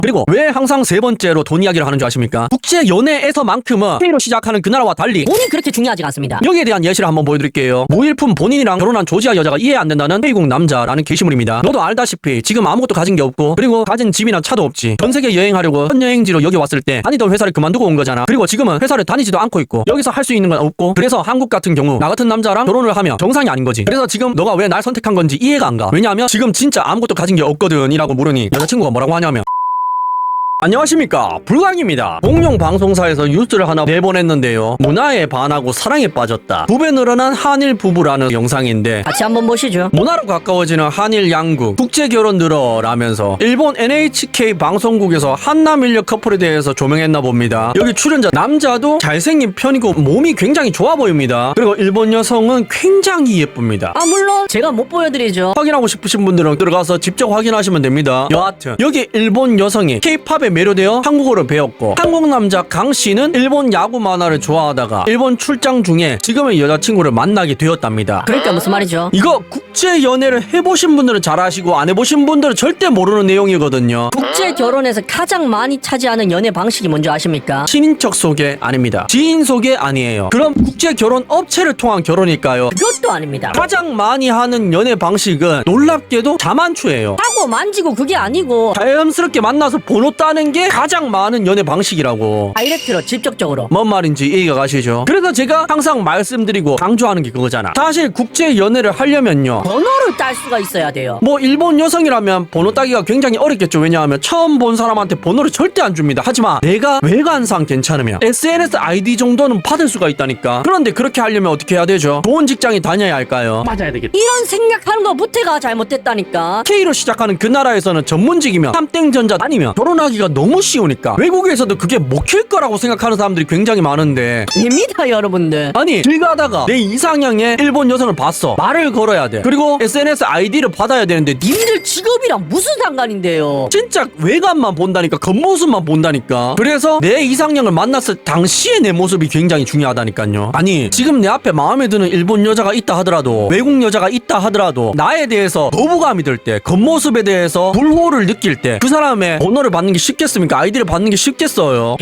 그리고 왜 항상 세 번째로 돈 이야기를 하는 줄 아십니까? 국제 연애에서만큼은 K로 시작하는 그 나라와 달리 돈이 그렇게 중요하지가 않습니다. 여기에 대한 예시를 한번 보여드릴게요. 무일푼 본인이랑 결혼한 조지아 여자가 이해 안 된다는 K국 남자라는 게시물입니다. 너도 알다시피 지금 아무것도 가진 게 없고 그리고 가진 집이나 차도 없지. 전 세계 여행하려고 첫 여행지로 여기 왔을 때 다니던 회사를 그만두고 온 거잖아. 그리고 지금은 회사를 다니지도 않고 있고 여기서 할 수 있는 건 없고 그래서 한국 같은 경우 나 같은 남자랑 결혼을 하면 정상이 아닌 거지. 그래서 지금 너가 왜 날 선택한 건지 이해가 안 가. 왜냐하면 지금 진짜 아무것도 가진 게 없거든 이라고 물으니 여자친구가 뭐라고 하냐면 안녕하십니까 불광입니다. 공룡 방송사에서 뉴스를 하나 내보냈는데요. 문화에 반하고 사랑에 빠졌다. 2배 늘어난 한일 부부라는 영상인데 같이 한번 보시죠. 문화로 가까워지는 한일 양국 국제결혼 늘어라면서 일본 NHK 방송국에서 한남일녀 커플에 대해서 조명했나 봅니다. 여기 출연자 남자도 잘생긴 편이고 몸이 굉장히 좋아 보입니다. 그리고 일본 여성은 굉장히 예쁩니다. 물론 제가 못 보여드리죠. 확인하고 싶으신 분들은 들어가서 직접 확인하시면 됩니다. 여하튼 여기 일본 여성이 K-팝에 매료되어 한국어를 배웠고 한국 남자 강 씨는 일본 야구 만화를 좋아하다가 일본 출장 중에 지금의 여자친구를 만나게 되었답니다. 그러니까 무슨 말이죠? 이거 국제 연애를 해보신 분들은 잘 아시고 안 해보신 분들은 절대 모르는 내용이거든요. 국제 결혼에서 가장 많이 차지하는 연애 방식이 뭔지 아십니까? 친인척 소개 아닙니다. 지인 소개 아니에요. 그럼 국제 결혼 업체를 통한 결혼일까요? 그것도 아닙니다. 가장 많이 하는 연애 방식은 놀랍게도 자만추예요. 하고 만지고 그게 아니고 자연스럽게 만나서 번호 따는 게 가장 많은 연애 방식이라고. 다이렉트로 직접적으로. 뭔 말인지 이해가 가시죠? 그래서 제가 항상 말씀드리고 강조하는 게 그거잖아. 사실 국제 연애를 하려면요 번호를 딸 수가 있어야 돼요. 뭐 일본 여성이라면 번호 따기가 굉장히 어렵겠죠. 왜냐하면 처음 본 사람한테 번호를 절대 안 줍니다. 하지만 내가 외관상 괜찮으면 SNS 아이디 정도는 받을 수가 있다니까. 그런데 그렇게 하려면 어떻게 해야 되죠? 좋은 직장에 다녀야 할까요? 맞아야 되겠다. 이런 생각하는 거 무태가 잘못됐다니까. K로 시작하는 그 나라에서는 전문직이면 삼땡전자 아니면 결혼하기가 너무 쉬우니까 외국에서도 그게 먹힐 거라고 생각하는 사람들이 굉장히 많은데 됩니다 여러분들. 아니 길 가다가 내 이상형의 일본 여성을 봤어. 말을 걸어야 돼. 그리고 SNS 아이디를 받아야 되는데 님들 직업이랑 무슨 상관인데요? 진짜 외관만 본다니까. 겉모습만 본다니까. 그래서 내 이상형을 만났을 당시의 내 모습이 굉장히 중요하다니까요. 아니 지금 내 앞에 마음에 드는 일본 여자가 있다 하더라도 외국 여자가 있다 하더라도 나에 대해서 거부감이 들 때 겉모습에 대해서 불호를 느낄 때 그 사람의 번호를 받는 게 쉽겠습니까? 아이디를 받는 게 쉽겠어요?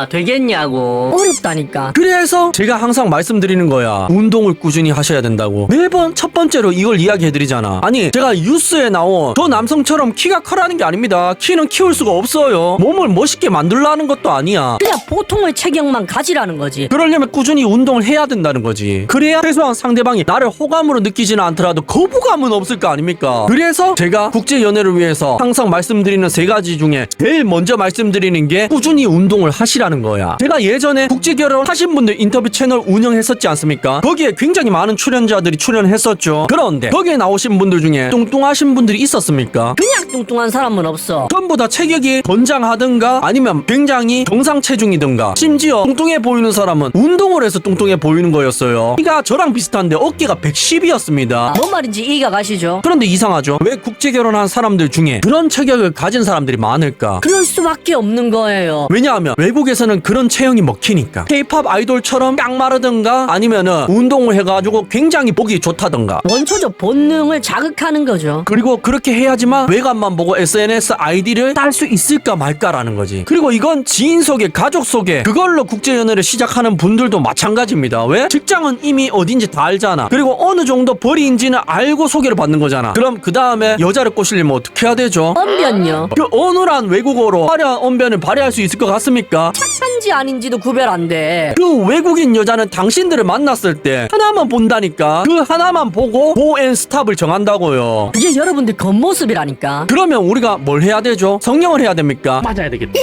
되겠냐고 어렵다니까. 그래서 제가 항상 말씀드리는 거야. 운동을 꾸준히 하셔야 된다고. 매번 첫 번째로 이걸 이야기해드리잖아. 아니 제가 뉴스에 나온 저 남성처럼 키가 커라는 게 아닙니다. 키는 키울 수가 없어요. 몸을 멋있게 만들라는 것도 아니야. 그냥 보통의 체격만 가지라는 거지. 그러려면 꾸준히 운동을 해야 된다는 거지. 그래야 최소한 상대방이 나를 호감으로 느끼지는 않더라도 거부감은 없을 거 아닙니까? 그래서 제가 국제 연애를 위해서 항상 말씀드리는 3가지 중에 제일 먼저 말씀드리는 게 꾸준히 운동을 하시라는 거야. 제가 예전에 국제 결혼 하신 분들 인터뷰 채널 운영했었지 않습니까? 거기에 굉장히 많은 출연자들이 출연했었죠. 그런데 거기에 나오신 분들 중에 뚱뚱하신 분들이 있었습니까? 그냥 뚱뚱한 사람은 없어. 전부 다 체격이 건장하든가 아니면 굉장히 정상 체중이든가 심지어 뚱뚱해 보이는 사람은 운동을 해서 뚱뚱해 보이는 거였어요. 키가 저랑 비슷한데 어깨가 110이었습니다. 뭔 말인지 이해가 가시죠? 그런데 이상하죠? 왜 국제 결혼한 사람들 중에 그런 체격을 가진 사람들이 많을까? 그럴 수밖에 없는 거예요. 왜냐하면 외국에서는 그런 체형이 먹히니까. K-팝 아이돌처럼 깡마르든가 아니면은 운동을 해가지고 굉장히 보기 좋다든가. 원초적 본능을 자극하는 거죠. 그리고 그렇게 해야지만 외관만 보고 SNS 아이디를 딸 수 있을까 말까라는 거지. 그리고 이건 지인 소개, 가족 소개 그걸로 국제 연애를 시작하는 분들도 마찬가지입니다. 왜? 직장은 이미 어딘지 다 알잖아. 그리고 어느 정도 벌이인지는 알고 소개를 받는 거잖아. 그럼 그 다음에 여자를 꼬시려면 어떻게 해야 되죠? 언변요. 그 어눌한 외국어로 화려한 언변을 발휘할 수 있을 것 같습니까? 착한지 아닌지도 구별 안 돼. 그 외국인 여자는 당신들을 만났을 때 하나만 본다니까. 그 하나만 보고 고앤스탑을 정한다고요. 그게 여러분들 겉모습이라니까. 그러면 우리가 뭘 해야 되죠? 성형을 해야 됩니까? 맞아야 되겠다.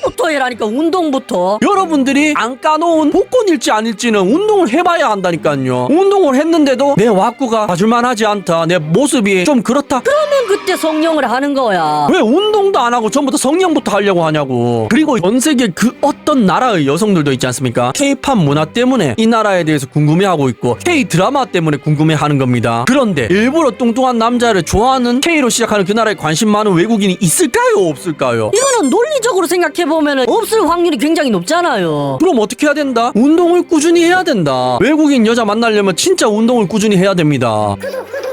운동부터 해라니까. 운동부터. 여러분들이 안 까놓은 복권일지 아닐지는 운동을 해봐야 한다니까요. 운동을 했는데도 내 와꾸가 봐줄만 하지 않다, 내 모습이 좀 그렇다, 그러면 그때 성령을 하는 거야. 왜 운동도 안 하고 전부터 성형부터 하려고 하냐고. 그리고 전 세계 그 어떤 나라의 여성들도 있지 않습니까? K-팝 문화 때문에 이 나라에 대해서 궁금해하고 있고 K-드라마 때문에 궁금해하는 겁니다. 그런데 일부러 뚱뚱한 남자를 좋아하는 K로 시작하는 그 나라에 관심 많은 외국인이 있을까요? 없을까요? 이거는 논리적으로 생각해보면 없을 확률이 굉장히 높잖아요. 그럼 어떻게 해야 된다? 운동을 꾸준히 해야 된다. 외국인 여자 만나려면 진짜 운동을 꾸준히 해야 됩니다.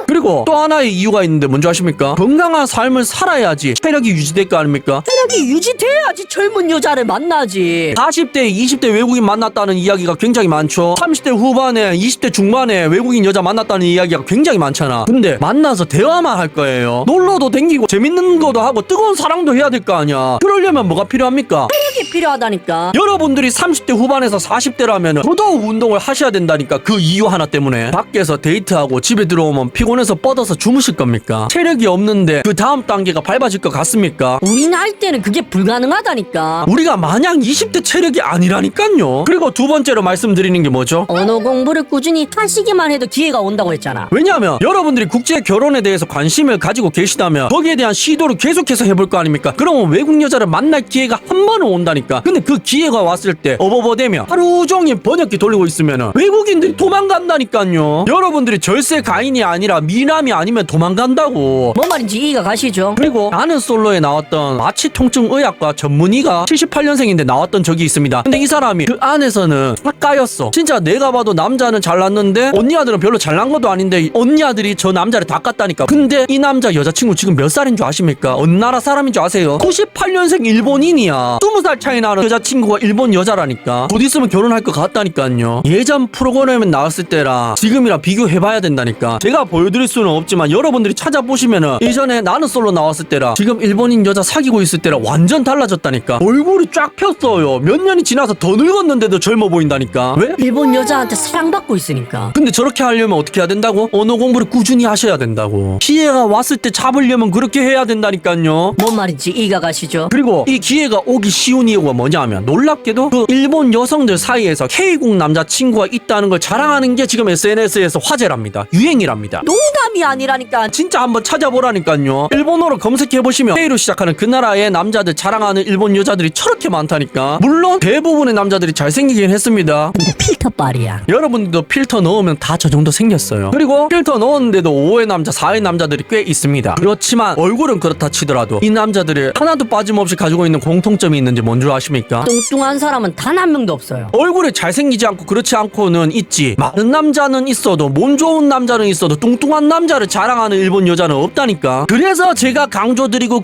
그리고 그리고 또 하나의 이유가 있는데 뭔지 아십니까? 건강한 삶을 살아야지 체력이 유지될 거 아닙니까? 체력이 유지돼야지 젊은 여자를 만나지. 40대, 20대 외국인 만났다는 이야기가 굉장히 많죠. 30대 후반에, 20대 중반에 외국인 여자 만났다는 이야기가 굉장히 많잖아. 근데 만나서 대화만 할 거예요. 놀러도 댕기고 재밌는 것도 하고 뜨거운 사랑도 해야 될 거 아니야. 그러려면 뭐가 필요합니까? 체력이 필요하다니까. 여러분들이 30대 후반에서 40대라면 더더욱 운동을 하셔야 된다니까. 그 이유 하나 때문에. 밖에서 데이트하고 집에 들어오면 피곤해서 뻗어서 주무실 겁니까? 체력이 없는데 그 다음 단계가 밟아질 것 같습니까? 우리 나이 때는 그게 불가능하다니까. 우리가 마냥 20대 체력이 아니라니까요. 그리고 두 번째로 말씀드리는 게 뭐죠? 언어 공부를 꾸준히 하시기만 해도 기회가 온다고 했잖아. 왜냐하면 여러분들이 국제 결혼에 대해서 관심을 가지고 계시다면 거기에 대한 시도를 계속해서 해볼 거 아닙니까? 그러면 외국 여자를 만날 기회가 한 번은 온다니까. 근데 그 기회가 왔을 때 어버버되면 하루 종일 번역기 돌리고 있으면 외국인들이 도망간다니까요. 여러분들이 절세 가인이 아니라 미남이 아니면 도망간다고. 뭔 말인지 이해가 가시죠? 그리고 나는 솔로에 나왔던 마취통증의학과 전문의가 78년생인데 나왔던 적이 있습니다. 근데 이 사람이 그 안에서는 싹까였어. 진짜 내가 봐도 남자는 잘났는데 언니 아들은 별로 잘난 것도 아닌데 언니 아들이 저 남자를 다 깠다니까. 근데 이 남자 여자친구 지금 몇 살인 줄 아십니까? 어느 나라 사람인 줄 아세요? 98년생 일본인이야. 20살 차이 나는 여자친구가 일본 여자라니까. 곧 있으면 결혼할 것 같다니까요. 예전 프로그램에 나왔을 때랑 지금이랑 비교해봐야 된다니까. 제가 보여드릴 수는 없지만 여러분들이 찾아보시면은 예전에 나는 솔로 나왔을 때랑 지금 일본인 여자 사귀고 있을 때랑 완전 달라졌다니까. 얼굴이 쫙 폈어요. 몇 년이 지나서 더 늙었는데도 젊어 보인다니까. 왜? 일본 여자한테 사랑받고 있으니까. 근데 저렇게 하려면 어떻게 해야 된다고? 언어 공부를 꾸준히 하셔야 된다고. 피해가 왔을 때 잡으려면 그렇게 해야 된다니까요. 뭔 말인지 이해가 가시죠? 그리고 이 기회가 오기 쉬운 이유가 뭐냐면 놀랍게도 그 일본 여성들 사이에서 K국 남자친구가 있다는 걸 자랑하는 게 지금 SNS에서 화제랍니다. 유행이랍니다. 농담이 아니라니까. 진짜 한번 찾아보라니까요. 일본어로 검색해보시면 K로 시작하는 그 나라의 남자들 자랑하는 일본 여자들이 저렇게 많다니까. 물론 대부분의 남자들이 잘생기긴 했습니다. 근데 필터빨이야. 여러분들도 필터 넣으면 다 저 정도 생겼어요. 그리고 필터 넣었는데도 5회 남자 4회 남자들이 꽤 있습니다. 그렇지만 얼굴은 그렇다 치더라도 이 남자들이 하나도 빠짐없이 가지고 있는 공통점이 있는지 뭔지 아십니까? 뚱뚱한 사람은 단 한 명도 없어요. 얼굴에 잘생기지 않고 그렇지 않고는 있지. 마른 남자는 있어도 몸 좋은 남자는 있어도 뚱뚱한 남자를 자랑하는 일본 여자는 없다니까. 그래서 제가 강조드리고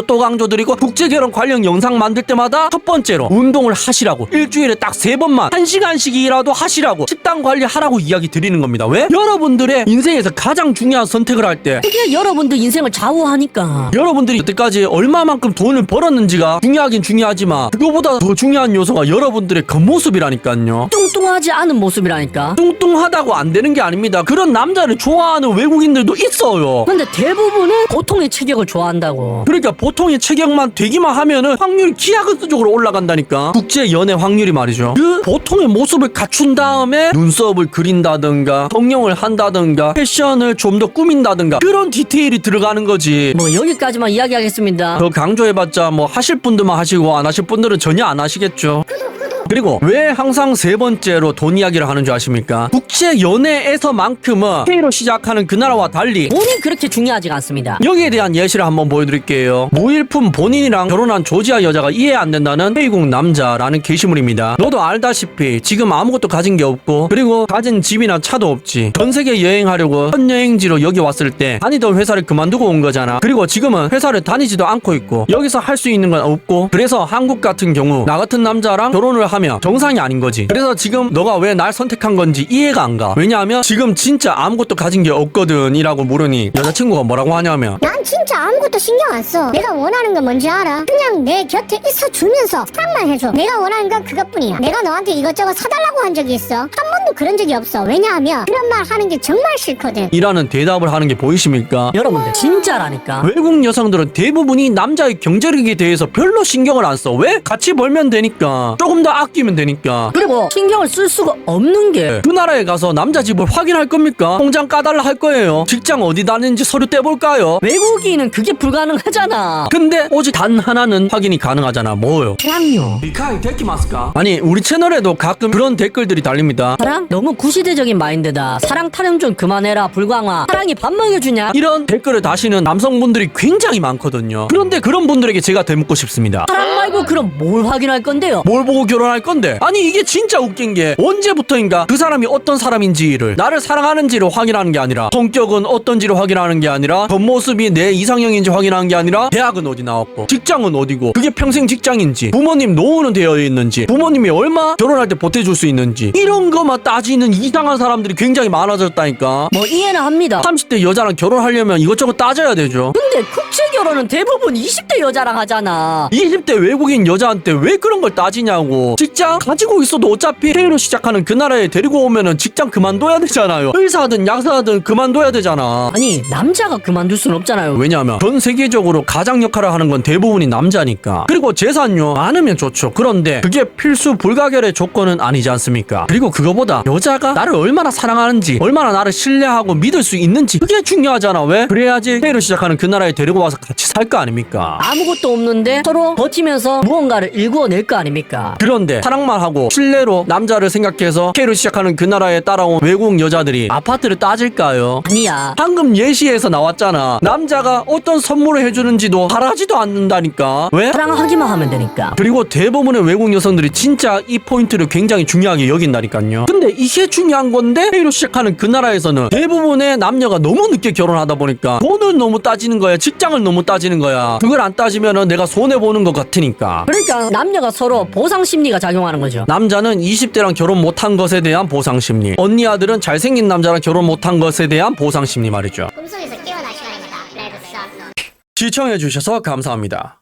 또 강조드리고 국제결혼 관련 영상 만들 때마다 첫 번째로 운동을 하시라고. 일주일에 딱 3번만 1시간씩이라도 하시라고 식단 관리하라고 이야기 드리는 겁니다. 왜? 여러분들의 인생에서 가장 중요한 선택을 할 때 그게 여러분들 인생을 좌우하니까. 여러분들이 여태까지 얼마만큼 돈을 벌었는지가 중요하긴 중요하지만 그거보다 더 중요한 요소가 여러분들의 겉모습이라니까요. 뚱뚱하지 않은 모습이라니까. 뚱뚱하다고 안 되는 게 아닙니다. 그런 남자를 좋아하는 외국인들도 있어요. 근데 대부분은 보통의 체격을 좋아한다고. 그러니까 보통의 체격만 되기만 하면은 확률이 기하급수적으로 올라간다니까. 국제 연애 확률이 말이죠. 그 보통의 모습을 갖춘 다음에 눈썹을 그린다든가 성형을 한다든가 패션을 좀 더 꾸민다든가 그런 디테일이 들어가는 거지. 뭐 여기까지만 이야기하겠습니다. 더 강조해봤자 뭐 하실 분들만 하시고 안 하실 분들은 전혀 안 하시겠죠. 그리고 왜 항상 세 번째로 돈 이야기를 하는 줄 아십니까? 국제 연애에서만큼은 K로 시작하는 그 나라와 달리 돈이 그렇게 중요하지가 않습니다. 여기에 대한 예시를 한번 보여드릴게요. 무일푼 본인이랑 결혼한 조지아 여자가 이해 안 된다는 K국 남자라는 게시물입니다. 너도 알다시피 지금 아무것도 가진 게 없고 그리고 가진 집이나 차도 없지. 전 세계 여행하려고 첫 여행지로 여기 왔을 때 다니던 회사를 그만두고 온 거잖아. 그리고 지금은 회사를 다니지도 않고 있고 여기서 할 수 있는 건 없고 그래서 한국 같은 경우 나 같은 남자랑 결혼을 하면 정상이 아닌 거지. 그래서 지금 너가 왜 날 선택한 건지 이해가 안 가. 왜냐하면 지금 진짜 아무것도 가진 게 없거든 이라고 물으니 여자친구가 뭐라고 하냐면 난 진짜 아무것도 신경 안 써. 내가 원하는 건 뭔지 알아? 그냥 내 곁에 있어주면서 사랑만 해줘. 내가 원하는 건 그것뿐이야. 내가 너한테 이것저것 사달라고 한 적이 있어? 한 번도 그런 적이 없어. 왜냐하면 그런 말 하는 게 정말 싫거든. 이라는 대답을 하는 게 보이십니까? 여러분들 진짜라니까. 외국 여성들은 대부분이 남자의 경제력에 대해서 별로 신경을 안 써. 왜? 같이 벌면 되니까. 조금 더 아끼면 되니까. 그리고 신경을 쓸 수가 없는 게 그 나라에 가서 남자 집을 확인할 겁니까? 통장 까달라 할 거예요. 직장 어디 다니는지 서류 떼볼까요? 외국인은 그게 불가능하잖아. 근데 오직 단 하나는 확인이 가능하잖아. 뭐요? 사랑요. 미카이 데키마스까? 아니 우리 채널에도 가끔 그런 댓글들이 달립니다. 사랑? 너무 구시대적인 마인드다. 사랑 타령 좀 그만해라 불광화. 사랑이 밥 먹여주냐? 이런 댓글을 다시는 남성분들이 굉장히 많거든요. 그런데 그런 분들에게 제가 되묻고 싶습니다. 사랑 말고 그럼 뭘 확인할 건데요? 뭘 보고 결혼할 건데? 아니 이게 진짜 웃긴 게 언제부터인가 그 사람이 어떤 사람인지를 나를 사랑하는지를 확인하는 게 아니라 성격은 어떤지를 확인하는 게 아니라 겉모습이 내 이상형인지 확인하는 게 아니라 대학은 어디 나왔고 직장은 어디고 그게 평생 직장인지 부모님 노후는 되어 있는지 부모님이 얼마 결혼할 때 보태줄 수 있는지 이런 거만 따지는 이상한 사람들이 굉장히 많아졌다니까. 뭐 이해는 합니다. 30대 여자랑 결혼하려면 이것저것 따져야 되죠. 근데 국제 결혼은 대부분 20대 여자랑 하잖아. 20대 외국인 여자한테 왜 그런 걸 따지냐고. 직장 가지고 있어도 어차피 K로 시작하는 그 나라에 데리고 오면은 직장 그만둬야 되잖아요. 의사든 약사든 그만둬야 되잖아. 아니 남자가 그만둘 순 없잖아요. 왜냐하면 전 세계적으로 가장 역할을 하는 건 대부분이 남자니까. 그리고 재산요 많으면 좋죠. 그런데 그게 필수 불가결의 조건은 아니지 않습니까? 그리고 그거보다 여자가 나를 얼마나 사랑하는지 얼마나 나를 신뢰하고 믿을 수 있는지 그게 중요하잖아. 왜? 그래야지 K로 시작하는 그 나라에 데리고 와서 같이 살 거 아닙니까? 아무것도 없는데 서로 버티면서 무언가를 일구어낼 거 아닙니까? 그런데 사랑만 하고 신뢰로 남자를 생각해서 K로 시작하는 그 나라에 따라온 외국 여자들이 아파트를 따질까요? 아니야. 방금 예시에서 나왔잖아. 남자가 어떤 선물을 해주는지도 바라지도 않는다니까. 왜? 사랑하기만 하면 되니까. 그리고 대부분의 외국 여성들이 진짜 이 포인트를 굉장히 중요하게 여긴다니까요. 근데 이게 중요한 건데 K로 시작하는 그 나라에서는 대부분의 남녀가 너무 늦게 결혼하다 보니까 돈을 너무 따지는 거야. 직장을 너무 따지는 거야. 그걸 안 따지면은 내가 손해보는 것 같으니까. 그러니까 남녀가 서로 보상 심리가 작용하는 거죠. 남자는 20대랑 결혼 못한 것에 대한 보상심리, 언니 아들은 잘생긴 남자랑 결혼 못한 것에 대한 보상심리 말이죠. 꿈속에서 깨어나 시간입니다. 레드 선. 시청해주셔서 감사합니다.